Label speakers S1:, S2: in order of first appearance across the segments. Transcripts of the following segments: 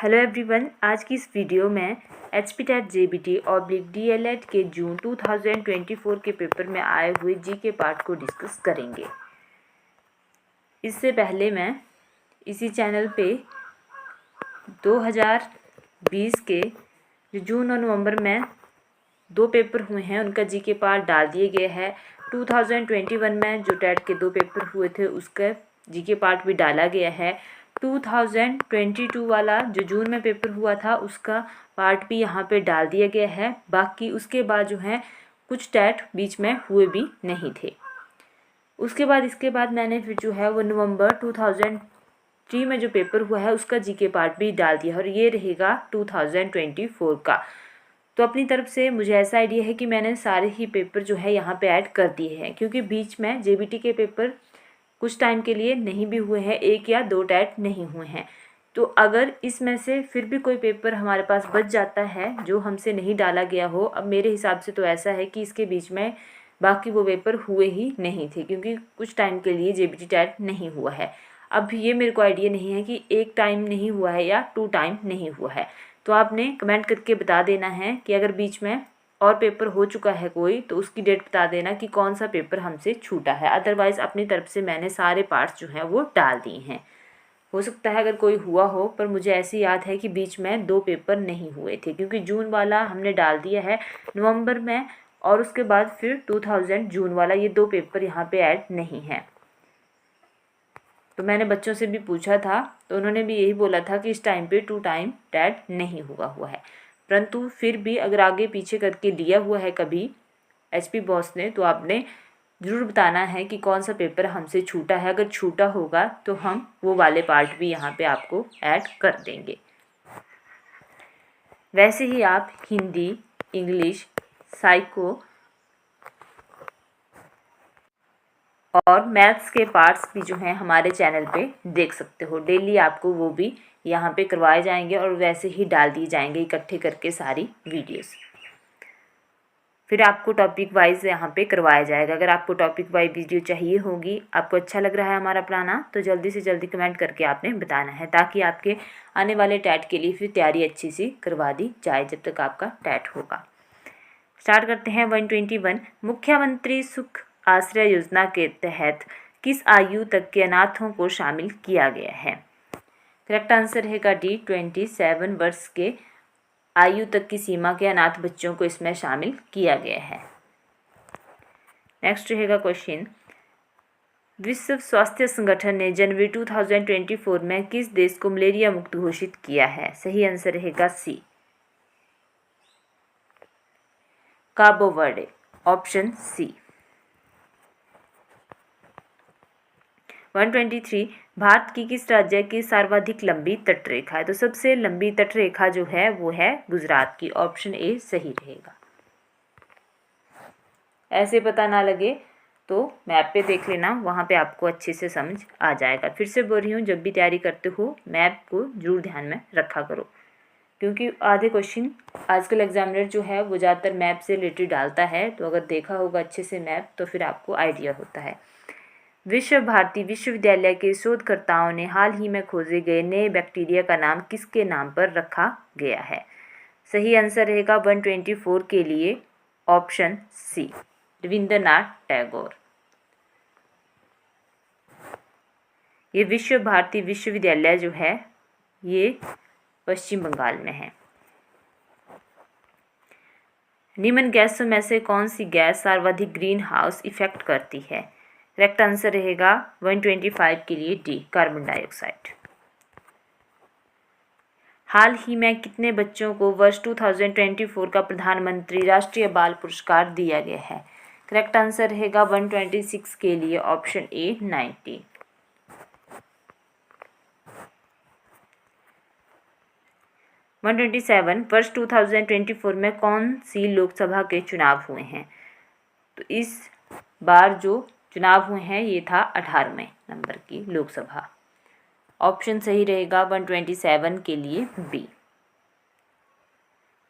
S1: Hello everyone, आज की इस वीडियो में HPTET JBT और DLED के जून 2024 के पेपर में आए हुए जी के पार्ट को डिस्कस करेंगे। इससे पहले मैं इसी चैनल पे 2020 के जो जून और नवंबर में 2 पेपर हुए हैं उनका जी के पार्ट डाल दिए गए हैं। 2021 में जो टेट के 2 पेपर हुए थे उसका जी के पार्ट भी डाला गया है। 2022 वाला जो जून में पेपर हुआ था उसका पार्ट भी यहाँ पे डाल दिया गया है। बाकी उसके बाद जो है कुछ टेट बीच में हुए भी नहीं थे। उसके बाद इसके बाद मैंने फिर जो है वो नवंबर 2003 में जो पेपर हुआ है उसका जी के पार्ट भी डाल दिया और ये रहेगा 2024 का। तो अपनी तरफ से मुझे ऐसा आइडिया है कि मैंने सारे ही पेपर जो है यहाँ पे ऐड कर दिए हैं, क्योंकि बीच में JBT के पेपर कुछ टाइम के लिए नहीं भी हुए हैं, 1 या 2 टेट नहीं हुए हैं। तो अगर इसमें से फिर भी कोई पेपर हमारे पास बच जाता है जो हमसे नहीं डाला गया हो, अब मेरे हिसाब से तो ऐसा है कि इसके बीच में बाकी वो पेपर हुए ही नहीं थे, क्योंकि कुछ टाइम के लिए JBT टेट नहीं हुआ है। अब ये मेरे को आइडिया नहीं है कि 1 टाइम नहीं हुआ है या 2 टाइम नहीं हुआ है। तो आपने कमेंट करके बता देना है कि अगर बीच में और पेपर हो चुका है कोई तो उसकी डेट बता देना कि कौन सा पेपर हमसे छूटा है। अदरवाइज़ अपनी तरफ से मैंने सारे पार्ट्स जो हैं वो डाल दिए हैं। हो सकता है अगर कोई हुआ हो, पर मुझे ऐसी याद है कि बीच में 2 पेपर नहीं हुए थे, क्योंकि जून वाला हमने डाल दिया है नवंबर में और उसके बाद फिर 2000 जून वाला, ये 2 पेपर यहाँ पे ऐड नहीं है। तो मैंने बच्चों से भी पूछा था तो उन्होंने भी यही बोला था कि इस टाइम पे 2 टाइम टेट नहीं हुआ है। परंतु फिर भी अगर आगे पीछे करके दिया हुआ है कभी HP बॉस ने तो आपने ज़रूर बताना है कि कौन सा पेपर हमसे छूटा है। अगर छूटा होगा तो हम वो वाले पार्ट भी यहाँ पे आपको ऐड कर देंगे। वैसे ही आप हिंदी, इंग्लिश, साइको और मैथ्स के पार्ट्स भी जो हैं हमारे चैनल पे देख सकते हो। डेली आपको वो भी यहाँ पे करवाए जाएंगे और वैसे ही डाल दिए जाएंगे इकट्ठे करके सारी वीडियोस। फिर आपको टॉपिक वाइज यहाँ पे करवाया जाएगा। अगर आपको टॉपिक वाइज वीडियो चाहिए होगी, आपको अच्छा लग रहा है हमारा बनाना, तो जल्दी से जल्दी कमेंट करके आपने बताना है, ताकि आपके आने वाले टैट के लिए फिर तैयारी अच्छी सी करवा दी जाए जब तक आपका टैट होगा। स्टार्ट करते हैं। 121 मुख्यमंत्री सुख आश्रय योजना के तहत किस आयु तक के अनाथों को शामिल किया गया है? करेक्ट आंसर रहेगा डी, 27 वर्ष के आयु तक की सीमा के अनाथ बच्चों को इसमें शामिल किया गया है। नेक्स्ट रहेगा क्वेश्चन, विश्व स्वास्थ्य संगठन ने जनवरी 2024 में किस देश को मलेरिया मुक्त घोषित किया है? सही आंसर रहेगा सी, काबो वर्डे, ऑप्शन सी। 123 भारत की किस राज्य की सर्वाधिक लंबी तटरेखा है? तो सबसे लंबी तटरेखा जो है वो है गुजरात की, ऑप्शन ए सही रहेगा। ऐसे पता ना लगे तो मैप पे देख लेना, वहाँ पे आपको अच्छे से समझ आ जाएगा। फिर से बोल रही हूँ, जब भी तैयारी करते हो मैप को जरूर ध्यान में रखा करो, क्योंकि आधे क्वेश्चन आजकल एग्जामिनर जो है वो ज़्यादातर मैप से रिलेटेड डालता है। तो अगर देखा होगा अच्छे से मैप तो फिर आपको आइडिया होता है। विश्व भारती विश्वविद्यालय के शोधकर्ताओं ने हाल ही में खोजे गए नए बैक्टीरिया का नाम किसके नाम पर रखा गया है? सही आंसर रहेगा 124 के लिए ऑप्शन सी, रविंद्रनाथ टैगोर। ये विश्व भारती विश्वविद्यालय जो है ये पश्चिम बंगाल में है। निम्न गैसों में से कौन सी गैस सर्वाधिक ग्रीन हाउस इफेक्ट करती है? करेक्ट आंसर रहेगा 125 के लिए डी, कार्बन डाइऑक्साइड। हाल ही में कितने बच्चों को वर्ष 2024 का प्रधानमंत्री राष्ट्रीय बाल पुरस्कार दिया गया है? करेक्ट आंसर रहेगा 126 के लिए ऑप्शन ए, 90। 127 वर्ष 2024 में कौन सी लोकसभा के चुनाव हुए हैं? तो इस बार जो चुनाव हुए हैं ये था 18वें नंबर की लोकसभा, ऑप्शन सही रहेगा 127 के लिए बी,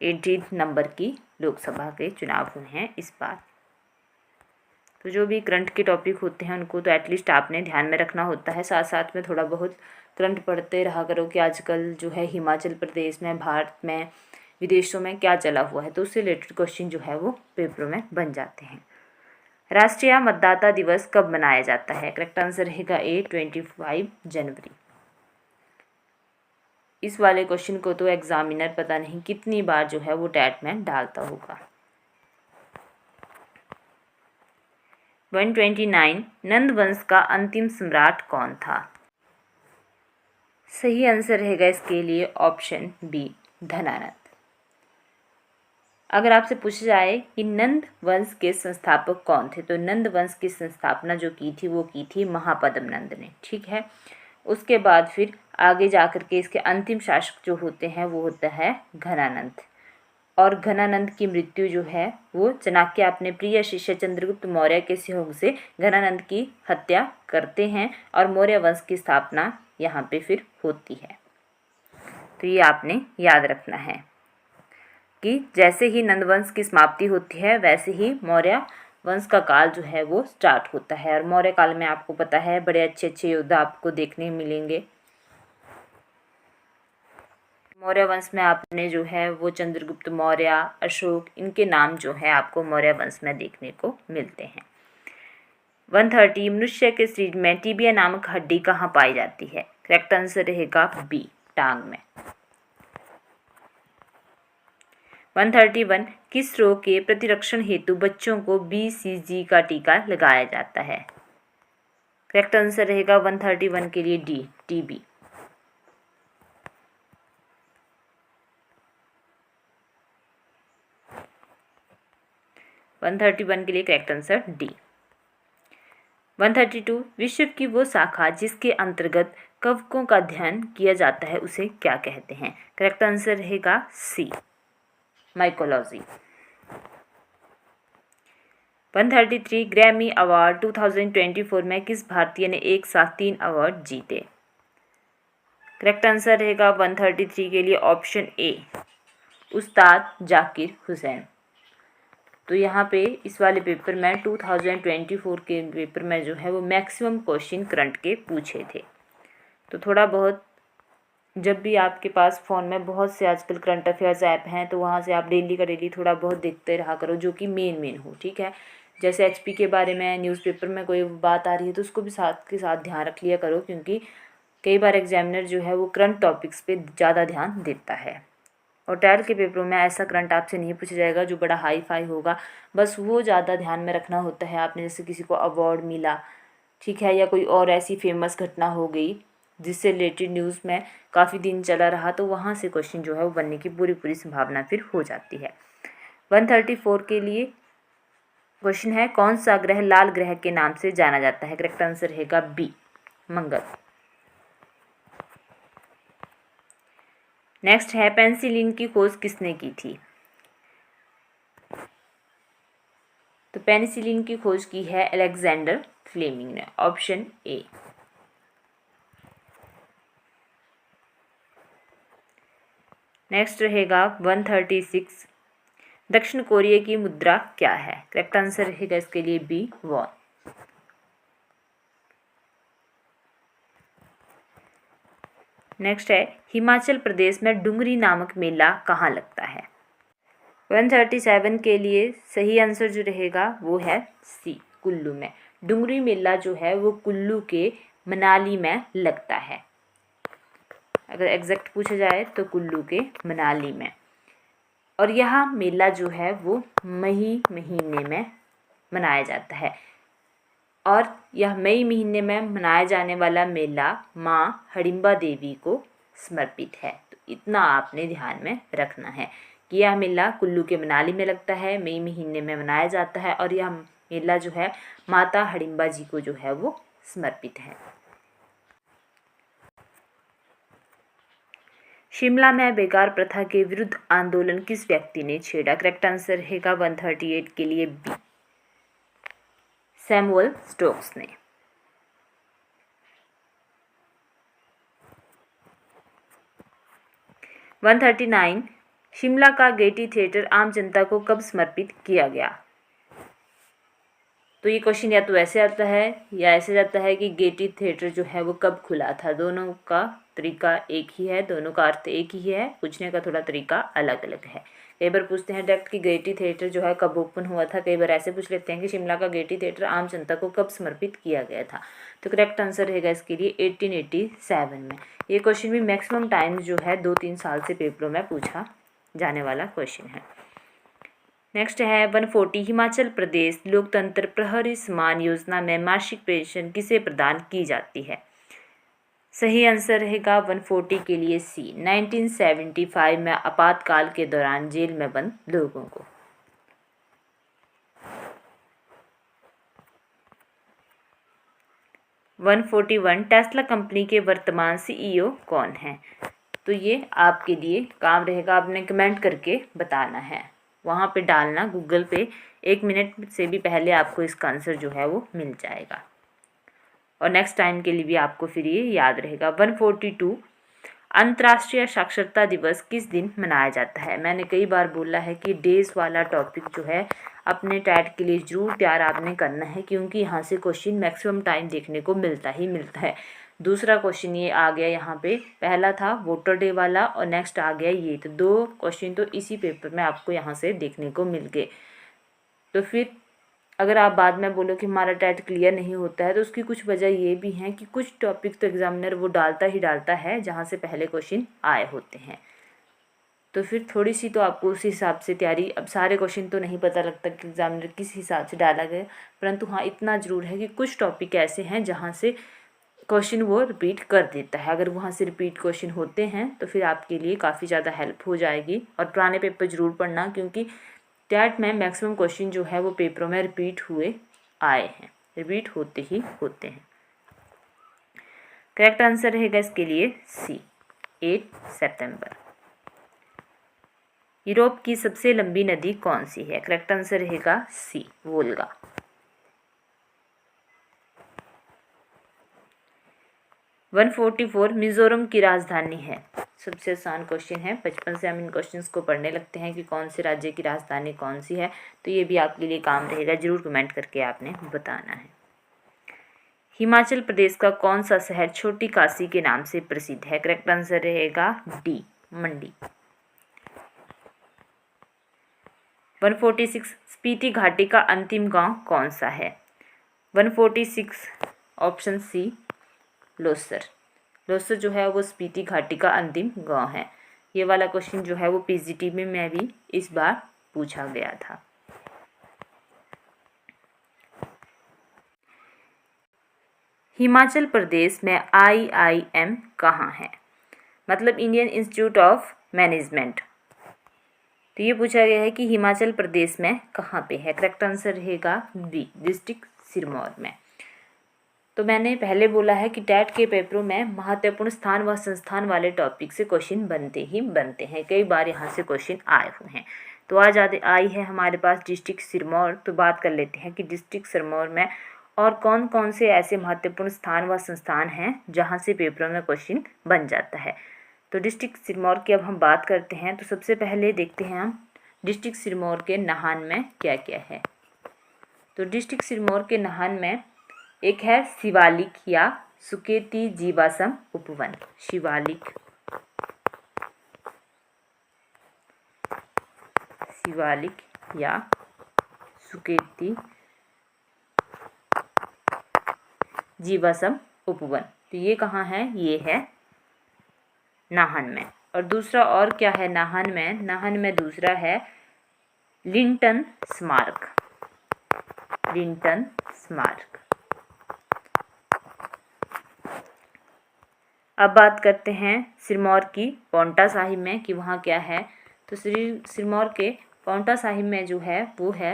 S1: 18 नंबर की लोकसभा के चुनाव हुए हैं इस बार। तो जो भी करंट के टॉपिक होते हैं उनको तो एटलीस्ट आपने ध्यान में रखना होता है, साथ साथ में थोड़ा बहुत करंट पढ़ते रहा करो कि आजकल जो है हिमाचल प्रदेश में, भारत में, विदेशों में क्या चला हुआ है, तो उससे रिलेटेड क्वेश्चन जो है वो पेपरों में बन जाते हैं। राष्ट्रीय मतदाता दिवस कब मनाया जाता है? करेक्ट आंसर रहेगा ए 25 जनवरी। इस वाले क्वेश्चन को तो एग्जामिनर पता नहीं कितनी बार जो है वो टैट में डालता होगा। 129 नंद वंश का अंतिम सम्राट कौन था? सही आंसर रहेगा इसके लिए ऑप्शन बी, धनानंद। अगर आपसे पूछा जाए कि नंद वंश के संस्थापक कौन थे, तो नंद वंश की संस्थापना जो की थी वो की थी महापद्म नंद ने, ठीक है। उसके बाद फिर आगे जाकर के इसके अंतिम शासक जो होते हैं वो होता है घनानंद। और घनानंद की मृत्यु जो है वो चाणक्य अपने प्रिय शिष्य चंद्रगुप्त मौर्य के सहयोग से घनानंद की हत्या करते हैं और मौर्य वंश की स्थापना यहाँ पे फिर होती है। तो ये आपने याद रखना है कि जैसे ही नंद वंश की समाप्ति होती है वैसे ही मौर्य वंश का काल जो है वो स्टार्ट होता है। और मौर्य काल में आपको पता है बड़े अच्छे अच्छे योद्धा आपको देखने मिलेंगे। मौर्य वंश में आपने जो है वो चंद्रगुप्त मौर्य, अशोक, इनके नाम जो है आपको मौर्य वंश में देखने को मिलते हैं। 130 मनुष्य के शरीर में टिबिया नामक हड्डी कहाँ पाई जाती है? करेक्ट आंसर रहेगा बी, टांग में। 131 किस रोग के प्रतिरक्षण हेतु बच्चों को BCG का टीका लगाया जाता है? करेक्ट आंसर रहेगा 131 के लिए डी, टीबी। 131 के लिए करेक्ट आंसर डी। 132 विश्व की वो शाखा जिसके अंतर्गत कवकों का अध्ययन किया जाता है उसे क्या कहते हैं? करेक्ट आंसर रहेगा सी, माइकोलॉजी। 133 ग्रैमी अवार्ड 2024 में किस भारतीय ने एक साथ 3 अवार्ड जीते? करेक्ट आंसर रहेगा 133 के लिए ऑप्शन ए, उस्ताद जाकिर हुसैन। तो यहाँ पे इस वाले पेपर में 2024 के पेपर में जो है वो मैक्सिमम क्वेश्चन करंट के पूछे थे। तो थोड़ा बहुत जब भी आपके पास फ़ोन में बहुत से आजकल करंट अफेयर्स ऐप हैं तो वहाँ से आप डेली का डेली थोड़ा बहुत देखते रहा करो जो कि मेन हो, ठीक है। जैसे HP के बारे में न्यूज़पेपर में कोई बात आ रही है तो उसको भी साथ के साथ ध्यान रख लिया करो, क्योंकि कई बार एग्जामिनर जो है वो करंट टॉपिक्स पे ज़्यादा ध्यान देता है। और टैट के पेपरों में ऐसा करंट आपसे नहीं पूछा जाएगा जो बड़ा हाई फाई होगा, बस वो ज़्यादा ध्यान में रखना होता है आपने, जैसे किसी को अवार्ड मिला, ठीक है, या कोई और ऐसी फेमस घटना हो गई जिससे रिलेटेड न्यूज़ में काफ़ी दिन चला रहा, तो वहाँ से क्वेश्चन जो है वो बनने की पूरी संभावना फिर हो जाती है। 134 के लिए क्वेश्चन है कौन सा ग्रह लाल ग्रह के नाम से जाना जाता है? करेक्ट आंसर रहेगा बी, मंगल। नेक्स्ट है पेनिसिलिन की खोज किसने की थी? तो पेनिसिलिन की खोज की है अलेक्जेंडर फ्लेमिंग ने, ऑप्शन ए। नेक्स्ट रहेगा 136 दक्षिण कोरिया की मुद्रा क्या है? करेक्ट आंसर रहेगा इसके लिए बी, वॉन। नेक्स्ट है हिमाचल प्रदेश में डुंगरी नामक मेला कहाँ लगता है? 137 के लिए सही आंसर जो रहेगा वो है सी, कुल्लू में। डुंगरी मेला जो है वो कुल्लू के मनाली में लगता है। अगर एग्जैक्ट पूछा जाए तो कुल्लू के मनाली में। और यह मेला जो है वो मई महीने में मनाया जाता है और यह मई महीने में मनाया जाने वाला मेला माँ हडिम्बा देवी को समर्पित है। तो इतना आपने ध्यान में रखना है कि यह मेला कुल्लू के मनाली में लगता है, मई महीने में मनाया जाता है और यह मेला जो है माता हडिम्बा जी को जो है वो समर्पित है। शिमला में बेकार प्रथा के विरुद्ध आंदोलन किस व्यक्ति ने छेड़ा? करेक्ट आंसर रहेगा 138 के लिए बी, सैमुअल स्टोक्स ने। - 139 शिमला का गेटी थिएटर आम जनता को कब समर्पित किया गया? तो ये क्वेश्चन या तो ऐसे आता है या ऐसे जाता है कि गेटी थिएटर जो है वो कब खुला था। दोनों का तरीका एक ही है, दोनों का अर्थ एक ही है, पूछने का थोड़ा तरीका अलग अलग है। कई बार पूछते हैं डायरेक्ट कि गेटी थिएटर जो है कब ओपन हुआ था, कई बार ऐसे पूछ लेते हैं कि शिमला का गेटी थिएटर आम जनता को कब समर्पित किया गया था। तो करेक्ट आंसर रहेगा इसके लिए 1887 में। ये क्वेश्चन भी मैक्सिमम टाइम जो है 2-3 साल से पेपरों में पूछा जाने वाला क्वेश्चन है। नेक्स्ट है 140, हिमाचल प्रदेश लोकतंत्र प्रहरी सम्मान योजना में मासिक पेंशन किसे प्रदान की जाती है। सही आंसर रहेगा 140 के लिए सी, 1975 में आपातकाल के दौरान जेल में बंद लोगों को। वन 41, टेस्ला कंपनी के वर्तमान सीईओ कौन है। तो ये आपके लिए काम रहेगा, आपने कमेंट करके बताना है, वहाँ पे डालना गूगल पे, 1 मिनट से भी पहले आपको इसका आंसर जो है वो मिल जाएगा और नेक्स्ट टाइम के लिए भी आपको फिर ये याद रहेगा। 142, अंतर्राष्ट्रीय साक्षरता दिवस किस दिन मनाया जाता है। मैंने कई बार बोला है कि डेज वाला टॉपिक जो है अपने टैट के लिए ज़रूर तैयार आपने करना है, क्योंकि यहाँ से क्वेश्चन मैक्सिमम टाइम देखने को मिलता ही मिलता है। दूसरा क्वेश्चन ये आ गया यहाँ पे, पहला था वोटर डे वाला और नेक्स्ट आ गया ये, तो 2 क्वेश्चन तो इसी पेपर में आपको यहाँ से देखने को मिल गए। तो फिर अगर आप बाद में बोलो कि हमारा टैट क्लियर नहीं होता है, तो उसकी कुछ वजह ये भी हैं कि कुछ टॉपिक तो एग्जामिनर वो डालता ही डालता है जहाँ से पहले क्वेश्चन आए होते हैं। तो फिर थोड़ी सी तो आपको उस हिसाब से तैयारी, अब सारे क्वेश्चन तो नहीं पता लगता कि एग्जामिनर किस हिसाब से डाला गया, परंतु हाँ इतना ज़रूर है कि कुछ टॉपिक ऐसे हैं जहाँ से क्वेश्चन वो रिपीट कर देता है। अगर वहाँ से रिपीट क्वेश्चन होते हैं तो फिर आपके लिए काफ़ी ज़्यादा हेल्प हो जाएगी। और पुराने पेपर ज़रूर पढ़ना, क्योंकि टैट में मैक्सिमम क्वेश्चन जो है वो पेपरों में रिपीट हुए आए हैं, रिपीट होते ही होते हैं। करेक्ट आंसर रहेगा इसके लिए सी, 8 सितंबर। यूरोप की सबसे लंबी नदी कौन सी है। करेक्ट आंसर रहेगा सी, वोल्गा। वन 144, मिजोरम की राजधानी है। सबसे आसान क्वेश्चन है, बचपन से हम इन क्वेश्चंस को पढ़ने लगते हैं कि कौन से राज्य की राजधानी कौन सी है। तो ये भी आपके लिए काम रहेगा, जरूर कमेंट करके आपने बताना है। हिमाचल प्रदेश का कौन सा शहर छोटी काशी के नाम से प्रसिद्ध है। करेक्ट आंसर रहेगा डी, मंडी। 146, स्पीति घाटी का अंतिम गांव कौन सा है। 146 ऑप्शन सी, लोसर। लोसर जो है वो स्पीति घाटी का अंतिम गांव है। ये वाला क्वेश्चन जो है वो पीजीटी में भी इस बार पूछा गया था। हिमाचल प्रदेश में IIM कहाँ है, मतलब इंडियन इंस्टीट्यूट ऑफ मैनेजमेंट। तो ये पूछा गया है कि हिमाचल प्रदेश में कहाँ पे है। करेक्ट आंसर रहेगा बी, डिस्ट्रिक्ट सिरमौर में। तो मैंने पहले बोला है कि टैट के पेपरों में महत्वपूर्ण स्थान व संस्थान वाले टॉपिक से क्वेश्चन बनते ही बनते हैं, कई बार यहाँ से क्वेश्चन आए हुए हैं। तो आज आई है हमारे पास डिस्ट्रिक्ट सिरमौर। तो बात कर लेते हैं कि डिस्ट्रिक्ट सिरमौर में और कौन कौन से ऐसे महत्वपूर्ण स्थान व संस्थान हैं जहाँ से पेपरों में क्वेश्चन बन जाता है। तो डिस्ट्रिक्ट सिरमौर की अब हम बात करते हैं। तो सबसे पहले देखते हैं हम डिस्ट्रिक्ट सिरमौर के नाहन में क्या क्या है। तो डिस्ट्रिक्ट सिरमौर के नाहन में एक है शिवालिक या सुकेती जीवाश्म उपवन। शिवालिक या सुकेती जीवाश्म उपवन। तो ये कहाँ है, ये है नाहन में। और दूसरा और क्या है नाहन में, नाहन में दूसरा है लिंटन स्मारक। लिंटन स्मारक। अब बात करते हैं सिरमौर की पांवटा साहिब में कि वहाँ क्या है। तो सिरमौर के पांवटा साहिब में जो है वो है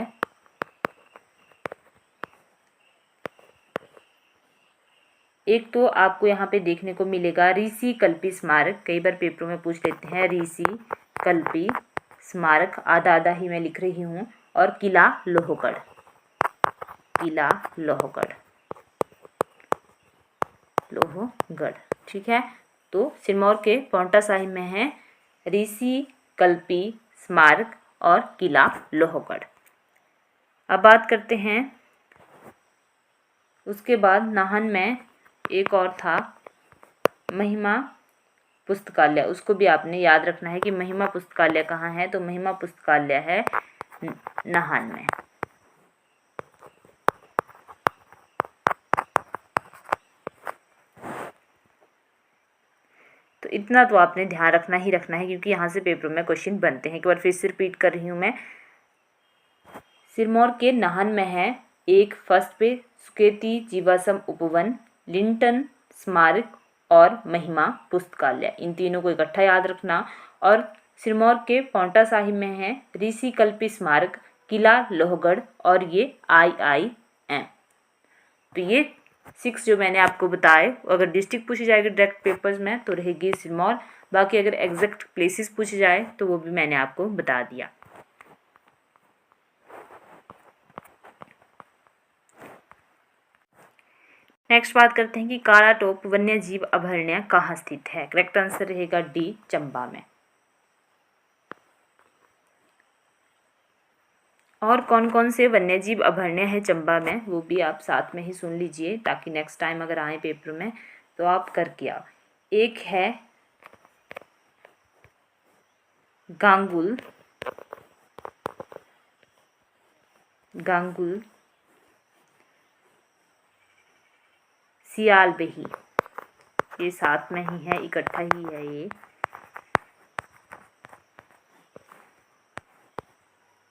S1: एक, तो आपको यहाँ पे देखने को मिलेगा ऋषि कल्पी स्मारक। कई बार पेपरों में पूछ लेते हैं ऋषि कल्पी स्मारक, आधा आधा ही मैं लिख रही हूँ। और किला लोहगढ़, किला लोहगढ़, लोहगढ़, ठीक है। तो सिरमौर के पांवटा साहिब में है ऋषि कल्पी स्मारक और किला लोहगढ़। अब बात करते हैं उसके बाद नाहन में एक और था महिमा पुस्तकालय, उसको भी आपने याद रखना है कि महिमा पुस्तकालय कहाँ है। तो महिमा पुस्तकालय है नाहन में। तो इतना तो आपने ध्यान रखना ही रखना है, क्योंकि यहाँ से पेपर में क्वेश्चन बनते हैं। एक बार फिर से रिपीट कर रही हूँ मैं। सिरमौर के नाहन में है एक फर्स्ट पे सुकेती जीवाश्म उपवन, लिंटन स्मारक और महिमा पुस्तकालय। इन तीनों को इकट्ठा याद रखना। और सिरमौर के पांवटा साहिब में है ऋषि कल्पी स्मारक, किला लोहगढ़ और ये IIM। तो ये 6 जो मैंने आपको बताए, अगर डिस्ट्रिक्ट पूछी जाएगी डायरेक्ट पेपर्स में तो रहेगी सिरमौर। बाकी अगर एग्जैक्ट प्लेसेस पूछे जाए तो वो भी मैंने आपको बता दिया। नेक्स्ट बात करते हैं कि कालाटोप वन्य जीव अभयारण्य कहाँ स्थित है। करेक्ट आंसर रहेगा डी, चंबा में। और कौन कौन से वन्यजीव अभयारण्य है चंबा में, वो भी आप साथ में ही सुन लीजिए, ताकि नेक्स्ट टाइम अगर आए पेपर में तो आप करके आओ। एक है गांगुल सियालबही, ये साथ में ही है, इकट्ठा ही है ये।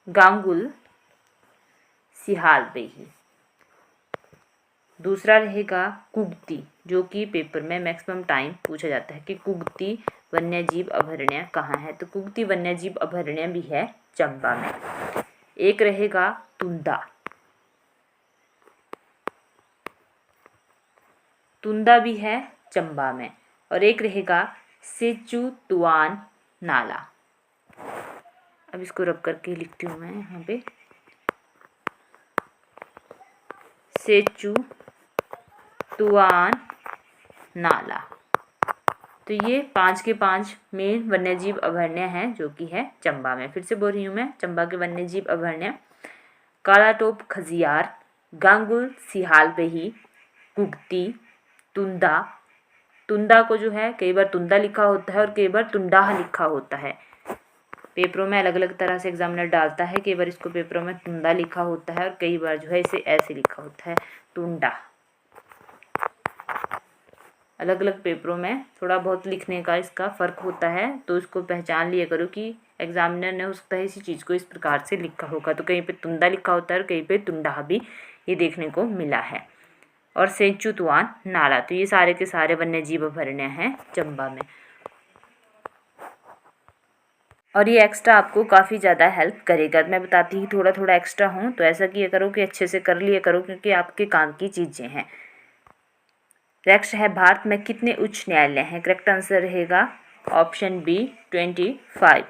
S1: गांगुल सियालबही। दूसरा रहेगा कुगती, जो कि पेपर में मैक्सिमम टाइम पूछा जाता है कि कुगती वन्यजीव अभयारण्य कहाँ है। तो कुगती वन्यजीव अभयारण्य भी है चंबा में। एक रहेगा तुंदा भी है चंबा में। और एक रहेगा सेचुतुआन नाला। अब इसको रब करके लिखती हूँ मैं यहाँ पे, सेचुतुआन नाला। तो ये 5 के 5 मेन वन्यजीव अभयारण्य हैं जो कि है चंबा में। फिर से बोल रही हूँ मैं, चंबा के वन्यजीव अभयारण्य कालाटोप खजियार, गांगुल सियालबही, कुगती, तुंदा को जो है कई बार तुंदा लिखा होता है और कई बार तुंडाह लिखा होता है। पेपरों में अलग अलग तरह से एग्जामिनर डालता है, कई बार इसको पेपरों में तुंदा लिखा होता है और कई बार जो है इसे ऐसे लिखा होता है तुंडा। अलग अलग पेपरों में थोड़ा बहुत लिखने का इसका फ़र्क होता है, तो इसको पहचान लिया करो कि एग्जामिनर ने हो सकता है इसी चीज़ को इस प्रकार से लिखा होगा। तो कहीं पे तुंदा लिखा होता है और कहीं पे तुंडा भी ये देखने को मिला है। और सेचुतुआन नाला, तो ये सारे के सारे वन्यजीव अभयारण्य हैं चंबा में। और ये एक्स्ट्रा आपको काफ़ी ज़्यादा हेल्प करेगा। मैं बताती ही थोड़ा थोड़ा एक्स्ट्रा हूँ, तो ऐसा किया करो कि अच्छे से कर लिया करो, क्योंकि आपके काम की चीज़ें हैं। नेक्स्ट है भारत में कितने उच्च न्यायालय हैं। करेक्ट आंसर रहेगा ऑप्शन बी 25।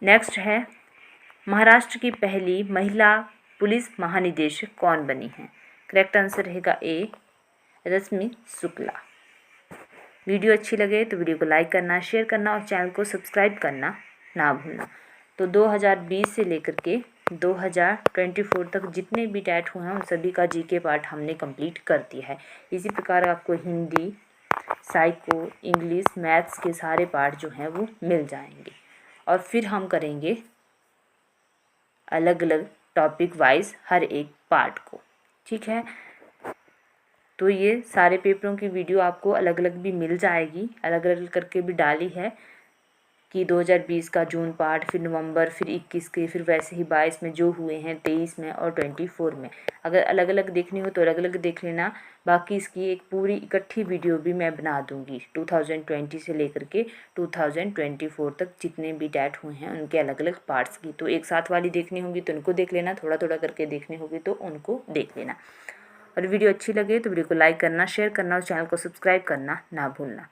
S1: नेक्स्ट है महाराष्ट्र की पहली महिला पुलिस महानिदेशक कौन बनी है। करेक्ट आंसर रहेगा ए, रश्मि शुक्ला। वीडियो अच्छी लगे तो वीडियो को लाइक करना, शेयर करना और चैनल को सब्सक्राइब करना ना भूलना। तो 2020 से लेकर के 2024 तक जितने भी टैट हुए हैं उन सभी का जीके पार्ट हमने कंप्लीट कर दिया है। इसी प्रकार आपको हिंदी, साइको, इंग्लिश, मैथ्स के सारे पार्ट जो हैं वो मिल जाएंगे। और फिर हम करेंगे अलग अलग टॉपिक वाइज हर एक पार्ट को, ठीक है। तो ये सारे पेपरों की वीडियो आपको अलग अलग भी मिल जाएगी, अलग अलग करके भी डाली है कि 2020 का जून पार्ट, फिर नवंबर, फिर 21 के, फिर वैसे ही 22 में जो हुए हैं, 23 में और 24 में। अगर अलग अलग देखनी हो तो अलग अलग देख लेना। बाकी इसकी एक पूरी इकट्ठी वीडियो भी मैं बना दूंगी 2020 से लेकर के 2024 तक जितने भी डैट हुए हैं उनके अलग अलग पार्ट्स की। तो एक साथ वाली देखनी होगी तो उनको देख लेना, थोड़ा थोड़ा करके देखनी होगी तो उनको देख लेना। और वीडियो अच्छी लगे तो वीडियो को लाइक करना, शेयर करना और चैनल को सब्सक्राइब करना ना भूलना।